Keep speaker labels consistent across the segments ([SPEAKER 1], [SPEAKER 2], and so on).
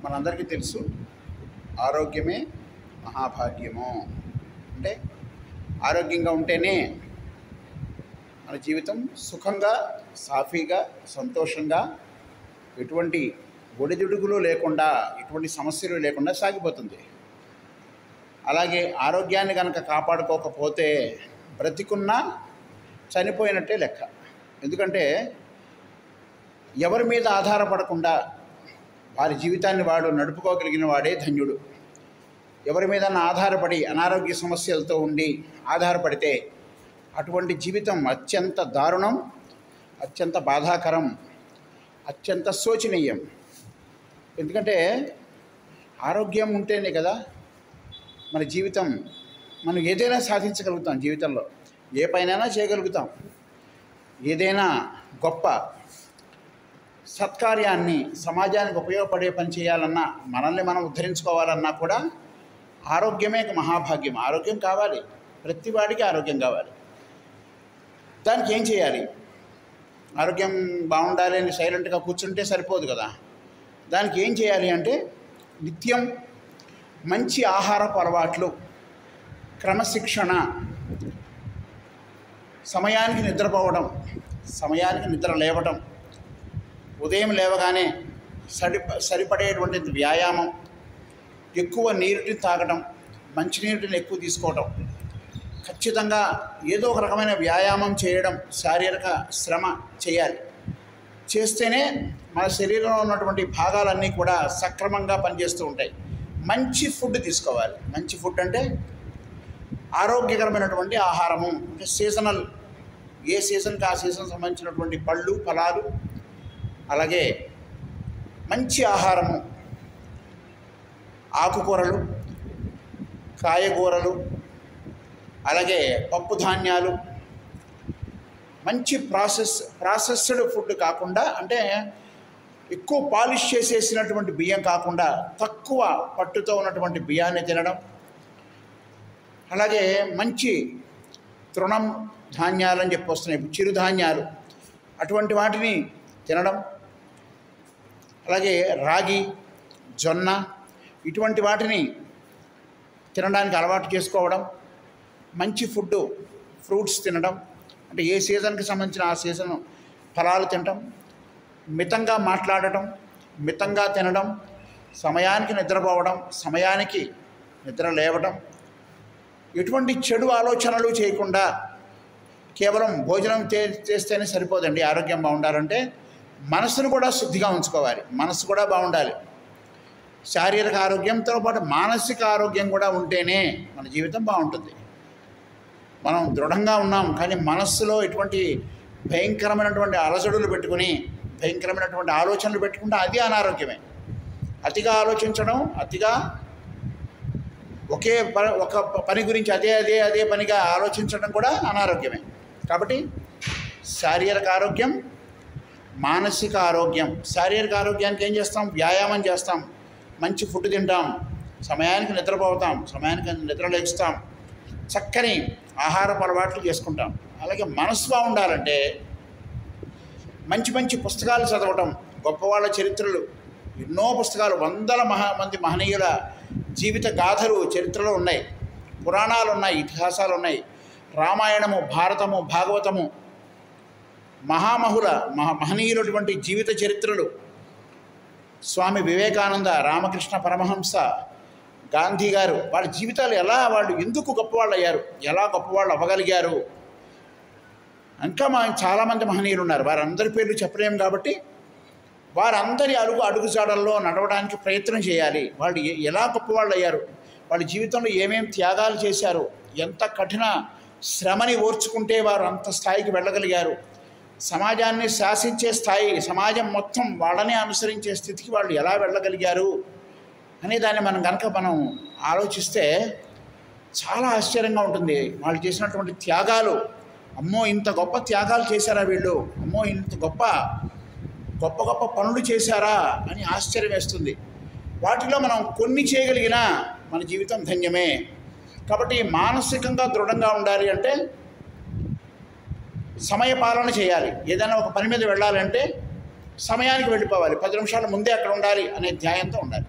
[SPEAKER 1] మనందరికీ తెలుసు ఆరోగ్యమే మహాభాగ్యము. అంటే ఆరోగ్యంగా ఉంటేనే మన జీవితం సుఖంగా, సాఫీగా, సంతోషంగా, ఎటువంటి ఒడిదుడుకులు లేకుండా, ఎటువంటి సమస్యలు లేకుండా సాగిపోతుంది. అలాగే ఆరోగ్యాన్ని కనుక కాపాడుకోకపోతే బ్రతికున్నా చనిపోయినట్టే లెక్క. ఎందుకంటే ఎవరి మీద ఆధారపడకుండా వారి జీవితాన్ని వాడు నడుపుకోగలిగిన వాడే ధన్యుడు. ఎవరి మీద ఆధారపడి అనారోగ్య సమస్యలతో ఉండి ఆధారపడితే అటువంటి జీవితం అత్యంత దారుణం, అత్యంత బాధాకరం, అత్యంత శోచనీయం. ఎందుకంటే ఆరోగ్యం ఉంటేనే కదా మన జీవితం, మనం ఏదైనా సాధించగలుగుతాం. జీవితంలో ఏ పైనైనా చేయగలుగుతాం. ఏదైనా గొప్ప సత్కార్యాన్ని, సమాజానికి ఉపయోగపడే పని చేయాలన్నా, మనల్ని మనం ఉద్ధరించుకోవాలన్నా కూడా ఆరోగ్యమే మహాభాగ్యం. ఆరోగ్యం కావాలి, ప్రతి వాడికి ఆరోగ్యం కావాలి. దానికి ఏం చేయాలి? ఆరోగ్యం బాగుండాలి అని సైలెంట్గా కూర్చుంటే సరిపోదు కదా. దానికి ఏం చేయాలి అంటే నిత్యం మంచి ఆహారపు అలవాట్లు, క్రమశిక్షణ, సమయానికి నిద్రపోవడం, సమయానికి నిద్ర లేవడం, ఉదయం లేవగానే సరిపడేటువంటి వ్యాయామం, ఎక్కువ నీటిని తాగడం, మంచినీటిని ఎక్కువ తీసుకోవడం, ఖచ్చితంగా ఏదో ఒక రకమైన వ్యాయామం చేయడం, శారీరక శ్రమ చేయాలి. చేస్తేనే మన శరీరంలో ఉన్నటువంటి భాగాలన్నీ కూడా సక్రమంగా పనిచేస్తూ ఉంటాయి. మంచి ఫుడ్ తీసుకోవాలి. మంచి ఫుడ్ అంటే ఆరోగ్యకరమైనటువంటి ఆహారము, అంటే సీజనల్, ఏ సీజన్కి ఆ సీజన్ సంబంధించినటువంటి పళ్ళు, ఫలాలు, అలాగే మంచి ఆహారము, ఆకుకూరలు, అలాగే పప్పు ధాన్యాలు, మంచి ప్రాసెస్డ్ ఫుడ్ కాకుండా, అంటే ఎక్కువ పాలిష్ చేసేసినటువంటి బియ్యం కాకుండా తక్కువ పట్టుతో ఉన్నటువంటి బియ్యాన్ని తినడం, అలాగే మంచి తృణం ధాన్యాలని చెప్పి వస్తున్నాయి, చిరుధాన్యాలు, అటువంటి వాటిని తినడం, అలాగే రాగి, జొన్న, ఇటువంటి వాటిని తినడానికి అలవాటు చేసుకోవడం, మంచి ఫుడ్, ఫ్రూట్స్ తినడం, అంటే ఏ సీజన్కి సంబంధించిన ఆ సీజన్ ఫలాలు తినడం, మితంగా మాట్లాడటం, మితంగా తినడం, సమయానికి నిద్రపోవడం, సమయానికి నిద్ర లేవడం, ఎటువంటి చెడు ఆలోచనలు చేయకుండా కేవలం భోజనం చేస్తేనే సరిపోదండి. ఆరోగ్యం బాగుండాలంటే మనసును కూడా శుద్ధిగా ఉంచుకోవాలి. మనసు కూడా బాగుండాలి. శారీరక ఆరోగ్యంతో పాటు మానసిక ఆరోగ్యం కూడా ఉంటేనే మన జీవితం బాగుంటుంది. మనం దృఢంగా ఉన్నాం, కానీ మనస్సులో ఎటువంటి భయంకరమైనటువంటి అలజడులు పెట్టుకుని, భయంకరమైనటువంటి ఆలోచనలు పెట్టుకుంటే అది అనారోగ్యమే. అతిగా ఆలోచించడం, అతిగా ఒక పని గురించి అదే పనిగా ఆలోచించడం కూడా అనారోగ్యమే. కాబట్టి శారీరక ఆరోగ్యం, మానసిక ఆరోగ్యం. శారీరక ఆరోగ్యానికి ఏం చేస్తాం? వ్యాయామం చేస్తాం, మంచి ఫుడ్ తింటాం, సమయానికి నిద్రపోతాం, సమయానికి నిద్ర లేస్తాం, చక్కని ఆహారపు అలవాట్లు చేసుకుంటాం. అలాగే మనసు బాగుండాలంటే మంచి మంచి పుస్తకాలు చదవటం, గొప్పవాళ్ళ చరిత్రలు, ఎన్నో పుస్తకాలు, వందల మంది మహనీయుల జీవిత గాథలు చరిత్రలో ఉన్నాయి, పురాణాలు ఉన్నాయి, ఇతిహాసాలు ఉన్నాయి. రామాయణము, భారతము, భాగవతము, మహనీయులటువంటి జీవిత చరిత్రలు, స్వామి వివేకానంద, రామకృష్ణ పరమహంస, గాంధీ గారు, వాళ్ళ జీవితాలు వాళ్ళు ఎందుకు గొప్పవాళ్ళు అయ్యారు, ఎలా గొప్పవాళ్ళు అవ్వగలిగారు. ఇంకా చాలామంది మహనీయులు ఉన్నారు. వారందరి పేర్లు చెప్పలేము కాబట్టి వారందరి అడుగుజాడల్లో నడవడానికి ప్రయత్నం చేయాలి. వాళ్ళు ఎలా గొప్పవాళ్ళు అయ్యారు, వాళ్ళ జీవితంలో ఏమేమి త్యాగాలు చేశారు, ఎంత కఠిన శ్రమని ఓర్చుకుంటే వారు అంత స్థాయికి వెళ్ళగలిగారు, సమాజాన్ని శాసించే స్థాయి, సమాజం మొత్తం వాళ్ళనే అనుసరించే స్థితికి వాళ్ళు ఎలా వెళ్ళగలిగారు అనే దాన్ని మనం ఆలోచిస్తే చాలా ఆశ్చర్యంగా ఉంటుంది. వాళ్ళు చేసినటువంటి త్యాగాలు, అమ్మో ఇంత గొప్ప త్యాగాలు చేశారా వీళ్ళు, అమ్మో ఇంత గొప్ప పనులు చేశారా అని ఆశ్చర్యం వేస్తుంది. వాటిలో మనం కొన్ని చేయగలిగినా మన జీవితం ధన్యమే. కాబట్టి మానసికంగా దృఢంగా ఉండాలి అంటే సమయపాలన చేయాలి. ఏదైనా ఒక పని మీద వెళ్ళాలంటే సమయానికి వెళ్ళిపోవాలి, 10 నిమిషాల ముందే అక్కడ ఉండాలి అనే ధ్యేయంతో ఉండాలి.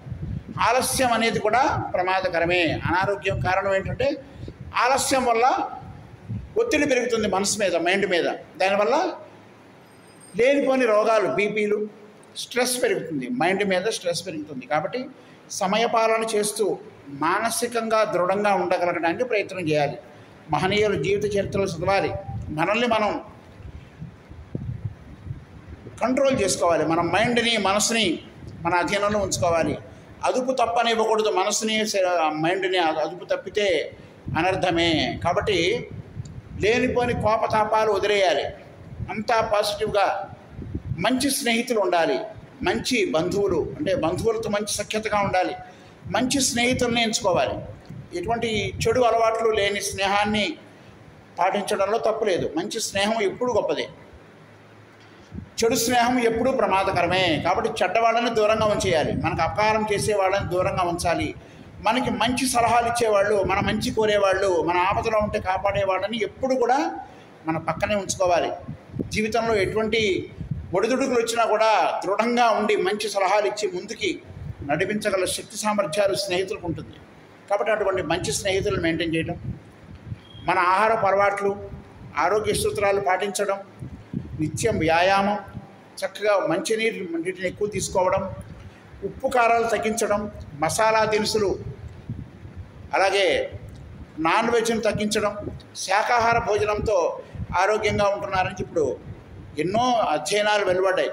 [SPEAKER 1] ఆలస్యం అనేది కూడా ప్రమాదకరమే. అనారోగ్యం కారణం ఏంటంటే ఆలస్యం వల్ల ఒత్తిడి పెరుగుతుంది మనసు మీద, మైండ్ మీద. దానివల్ల లేనిపోని రోగాలు, బీపీలు, స్ట్రెస్ పెరుగుతుంది, మైండ్ మీద స్ట్రెస్ పెరుగుతుంది. కాబట్టి సమయపాలన చేస్తూ మానసికంగా దృఢంగా ఉండగలగడానికి ప్రయత్నం చేయాలి. మహనీయుల జీవిత చరిత్రలు చదవాలి. మనల్ని మనం కంట్రోల్ చేసుకోవాలి. మన మైండ్ని, మనసుని మన అధీనంలో ఉంచుకోవాలి. అదుపు తప్పనివ్వకూడదు. మనసుని, మైండ్ని అదుపు తప్పితే అనర్థమే. కాబట్టి లేనిపోని కోపతాపాలు వదిలేయాలి. అంతా పాజిటివ్గా, మంచి స్నేహితులు ఉండాలి, మంచి బంధువులు, అంటే బంధువులతో మంచి సఖ్యతగా ఉండాలి, మంచి స్నేహితుల్ని ఎంచుకోవాలి. ఎటువంటి చెడు అలవాట్లు లేని స్నేహాన్ని పాటించడంలో తప్పులేదు. మంచి స్నేహం ఎప్పుడూ గొప్పదే, చెడు స్నేహం ఎప్పుడూ ప్రమాదకరమే. కాబట్టి చెడ్డవాళ్ళని దూరంగా ఉంచేయాలి, మనకు అపకారం చేసే వాళ్ళని దూరంగా ఉంచాలి. మనకి మంచి సలహాలు ఇచ్చేవాళ్ళు, మన మంచి కోరేవాళ్ళు, మన ఆపదలో ఉంటే కాపాడే వాళ్ళని ఎప్పుడు కూడా మన పక్కనే ఉంచుకోవాలి. జీవితంలో ఎటువంటి ఒడిదుడుకులు వచ్చినా కూడా దృఢంగా ఉండి మంచి సలహాలు ఇచ్చి ముందుకి నడిపించగల శక్తి సామర్థ్యాలు స్నేహితులకు ఉంటుంది. కాబట్టి అటువంటి మంచి స్నేహితులను మెయింటైన్ చేయడం, మన ఆహారపు అలవాట్లు, ఆరోగ్య సూత్రాలు పాటించడం, నిత్యం వ్యాయామం, చక్కగా మంచినీటిని ఎక్కువ తీసుకోవడం, ఉప్పు కారాలు తగ్గించడం, మసాలా దినుసులు, అలాగే నాన్ వెజ్ను తగ్గించడం, శాకాహార భోజనంతో ఆరోగ్యంగా ఉంటున్నారని ఇప్పుడు ఎన్నో అధ్యయనాలు వెలువడ్డాయి.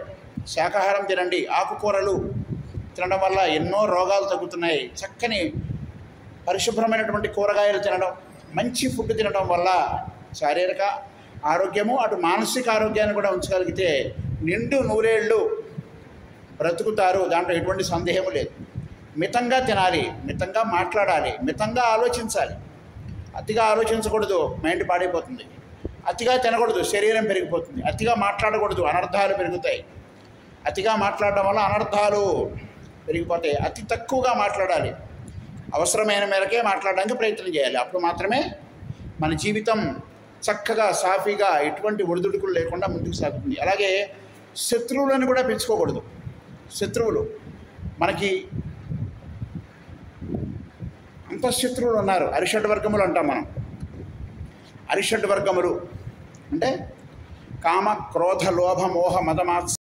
[SPEAKER 1] శాకాహారం తినండి, ఆకుకూరలు తినడం వల్ల ఎన్నో రోగాలు తగ్గుతున్నాయి. చక్కని పరిశుభ్రమైనటువంటి కూరగాయలు తినడం, మంచి ఫుడ్ తినడం వల్ల శారీరక ఆరోగ్యము, అటు మానసిక ఆరోగ్యాన్ని కూడా ఉంచగలిగితే నిండు నూరేళ్ళు బ్రతుకుతారు. దాంట్లో ఎటువంటి సందేహం లేదు. మితంగా తినాలి, మితంగా మాట్లాడాలి, మితంగా ఆలోచించాలి. అతిగా ఆలోచించకూడదు, మైండ్ పాడైపోతుంది. అతిగా తినకూడదు, శరీరం పెరిగిపోతుంది. అతిగా మాట్లాడకూడదు, అనర్థాలు పెరుగుతాయి. అతిగా మాట్లాడడం వల్ల అనర్థాలు పెరిగిపోతాయి. అతి తక్కువగా మాట్లాడాలి, అవసరమైన మేరకే మాట్లాడడానికి ప్రయత్నం చేయాలి. అప్పుడు మాత్రమే మన జీవితం చక్కగా, సాఫీగా, ఎటువంటి ఒడిదుడుకులు లేకుండా ముందుకు సాగుతుంది. అలాగే శత్రువులను కూడా పెంచుకోకూడదు. శత్రువులు మనకి అంతఃశత్రువులు ఉన్నారు, అరిషడ్వర్గములు అంటాం మనం. అరిషడ్వర్గములు అంటే కామ, క్రోధ, లోభ, మోహ, మదమాత్స